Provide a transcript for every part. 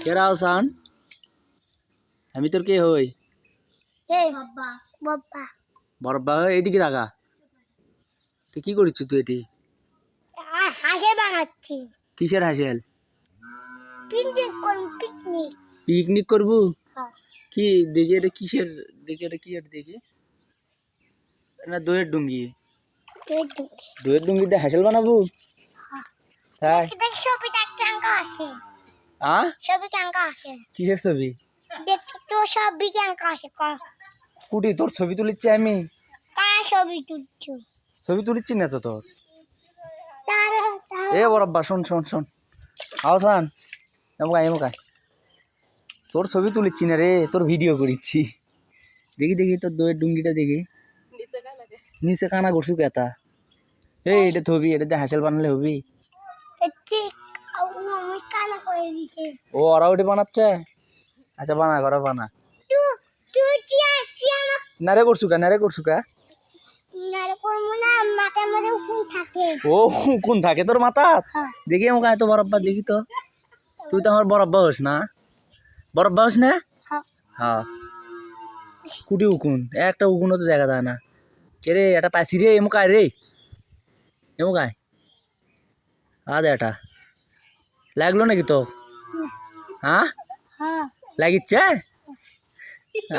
কেরা আসান আমি তোর কে হই বরব্বা এইদিকে থাকা তুই কি করিস তুই এটি হাঁসের বানাচ্ছি কিসের হাসেল পিকনিক পিকনিক করবো কি দেখি এটা কিসের দেখি এটা কি আর দেখি না দইয়ের ডুঙ্গি দইয়ের ডুঙ্গিতে হাসেল বানাবো তাই ছবিটা কেঙ্কা আছে ছবি কেঙ্কা আছে কিসের ছবি দেখি তো ছবি কেঙ্কা আছে কুটি তোর ছবি তুলিচ্ছি আমি কার ছবি তুলছো ছবি তুলিচ্ছি না তো তোর এ বরব্বা শোন শোন শোন আওসান এমকাই তোর ছবি তুলিচ্ছি না রে তোর ভিডিও করিচ্ছি দেখি দেখি তোর দইয়ের ডুঙ্গিটা দেখি নিচে কানা করছু কেতা এটা থবি এটাতে হাসেল বানালে হবি ও ওরা ওটি বানাচ্ছে আচ্ছা বানা ঘরে বানা নারে করছু কা ও কোন থাকে তোর মাথা দেখি আমাকে এত বরব্বা দেখি তো তুই তো আমার বরব্বা হোস না বরব্বা হোস না হ্যাঁ কুটি উকুন একটা উকুনও তো দেখা যায় না কে রে এটা পাইছি রে এমকায় রে এমকায় আজ এটা লাগলো নাকি তো হ্যাঁ লাগিচ্ছে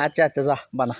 আচ্ছা আচ্ছা যা বানা